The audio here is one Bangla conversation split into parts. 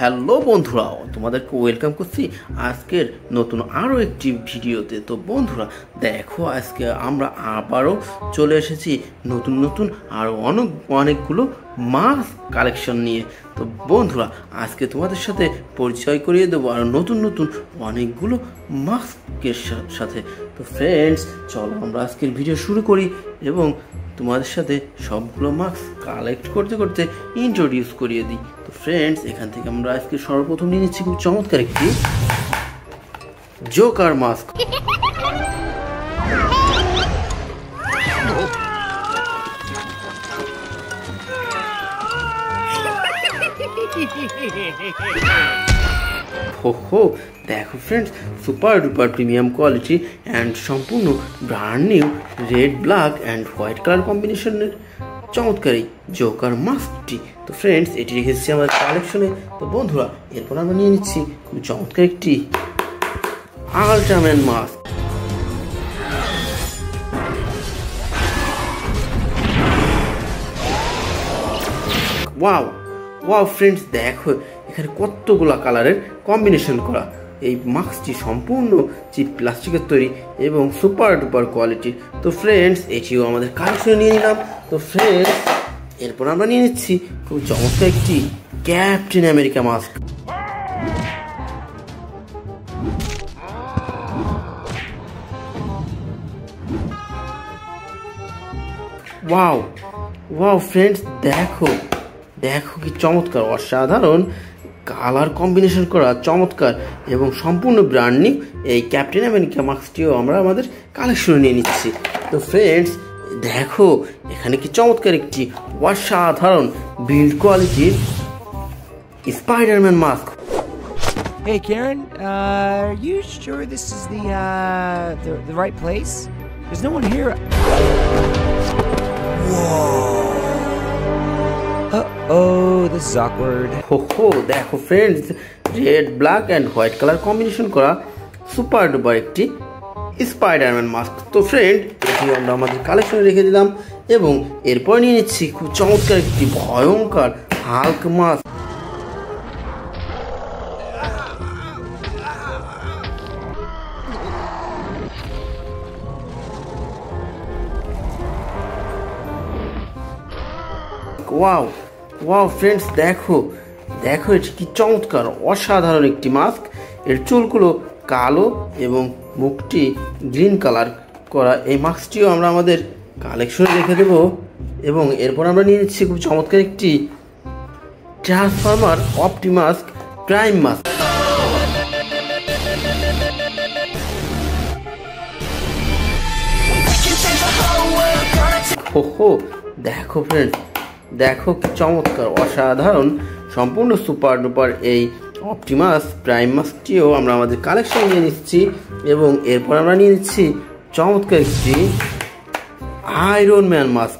হ্যালো বন্ধুরা, তোমাদেরকে ওয়েলকাম করছি আজকের নতুন আরও একটি ভিডিওতে। তো বন্ধুরা দেখো, আজকে আমরা আবারও চলে এসেছি নতুন নতুন আরও অনেকগুলো মাছ কালেকশন নিয়ে। তো বন্ধুরা আজকে তোমাদের সাথে পরিচয় করিয়ে দেবো আরও নতুন নতুন অনেকগুলো মাস্কের সাথে। তো ফ্রেন্ডস চলো আমরা আজকের ভিডিও শুরু করি এবং তোমাদের সাথে সবগুলো মাস্ক কালেক্ট করতে করতে ইন্ট্রোডিউস করিয়ে দিই। তো ফ্রেন্ডস এখান থেকে আমরা আজকে সর্বপ্রথম নিয়ে নিচ্ছি খুব চমৎকার একটি জোকার মাস্ক। হো দেখো friends, super duper premium quality and সম্পূর্ণ brand new red black and white colour কম্বিনেশনের চমৎকার এই জোকার মাস্কটি। তো ফ্রেন্ডস এটি রেখেছি আমাদের কালেকশনে। তো বন্ধুরা এরপর আমরা নিয়ে নিচ্ছি খুব চমৎকার একটি আল্ট্রাম্যান মাস্ক। ওয়াও ওয়াও ফ্রেন্ডস দেখো এখানে কতগুলো কালারের কম্বিনেশন করা। এই মাস্কটি সম্পূর্ণ চিপ প্লাস্টিকের তৈরি এবং সুপার ডুপার কোয়ালিটি। তো ফ্রেন্ডস এটিও আমাদের কালেকশনে নিয়ে নিলাম। তো ফ্রেন্ডস এরপর আমরা নিয়ে নিচ্ছি খুব চমৎকার একটি captain America mask. Wow wow friends দেখো দেখো কি চমৎকার, অসাধারণ কালার কম্বিনেশন করা চমৎকার এবং সম্পূর্ণ ব্র্যান্ড নিউ এই ক্যাপ্টেন আমেরিকা মাস্কটিও আমরা আমাদের কালেকশনে নিয়ে নিচ্ছি। তো ফ্রেন্ডস দেখো এখানে কি চমৎকার একটি অসাধারণ বিল্ড কোয়ালিটির Spiderman mask. Hey Karen, are you sure this is the right place? There's no one here. Whoa. Oh, this is awkward. হো দেখো friends, red black and white colour combination করা সুপার ডুপার একটি স্পাইডারম্যান মাস্ক। তো ফ্রেন্ড এটি আমরা আমাদের কালেকশনে রেখে দিলাম এবং এরপর নিয়ে নিচ্ছি খুব চমৎকার একটি ভয়ঙ্কর Hulk mask. Wow wow friends দেখো দেখো এটি কি চমৎকার অসাধারণ একটি মাস্ক। এর চুলগুলো কালো এবং মুখটি গ্রিন কালার করা। এই মাস্কটিও আমরা আমাদের কালেকশনে রেখে দেব এবং এরপর আমরা নিয়ে নিচ্ছি খুব চমৎকার একটি ট্রান্সফর্মার অপটিমাস প্রাইম মাস্ক। হো দেখো ফ্রেন্ডস দেখো কি চমৎকার অসাধারণ সম্পূর্ণ সুপার ডুপার এই অপটিমাস প্রাইম মাস্কটিও আমরা আমাদের কালেকশন নিয়ে নিচ্ছি এবং এরপর আমরা নিয়ে নিচ্ছি চমৎকার একটি আয়রন ম্যান মাস্ক।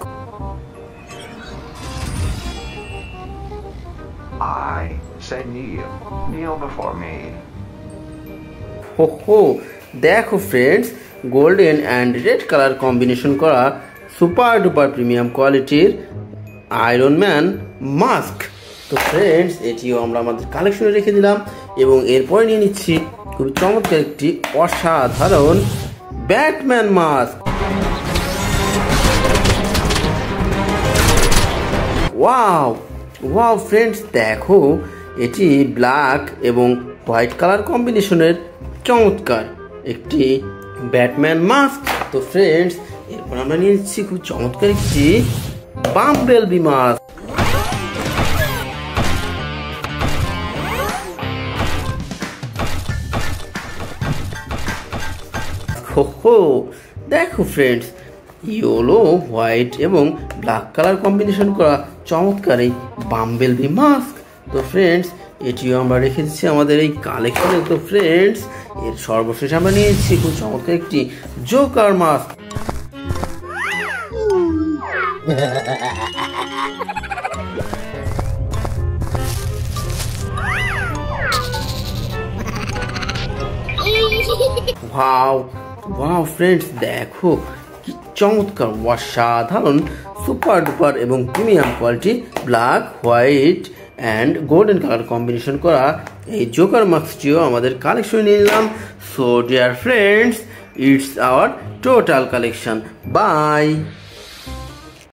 হো দেখো friends, golden and red colour combination করা সুপার ডুপার প্রিমিয়াম কোয়ালিটির আয়রন ম্যান মাস্ক। তো ফ্রেন্ডস এটিও আমরা আমাদের কালেকশনে রেখে দিলাম এবং এরপরে নিয়ে নিচ্ছি খুব চমৎকার একটি অসাধারণ Batman mask. Wow wow friends দেখো এটি ব্ল্যাক এবং হোয়াইট কালার কম্বিনেশনের চমৎকার একটি ব্যাটম্যান মাস্ক। তো ফ্রেন্ডস এরপর আমরা নিয়ে নিচ্ছি খুব চমৎকার একটি বাম্বেলবি মাস্ক। হো দেখো ফ্রেন্ডস ইয়েলো হোয়াইট এবং ব্ল্যাক কালার কম্বিনেশন করা চমৎকার এই বাম্বেলবি মাস্ক। তো ফ্রেন্ডস এটিও আমরা রেখে দিচ্ছি আমাদের এই কালেকশনে। তো ফ্রেন্ডস এর সর্বশেষ আমরা নিয়ে নিচ্ছি খুব চমৎকার একটি joker mask. Wow wow friends দেখো কি চমৎকার অসাধারণ সুপার ডুপার এবং premium quality black white and golden colour combination করা এই জোকার মাস্কটিও আমাদের কালেকশন নিয়ে নিলাম। So dear friends, it's our total collection. By.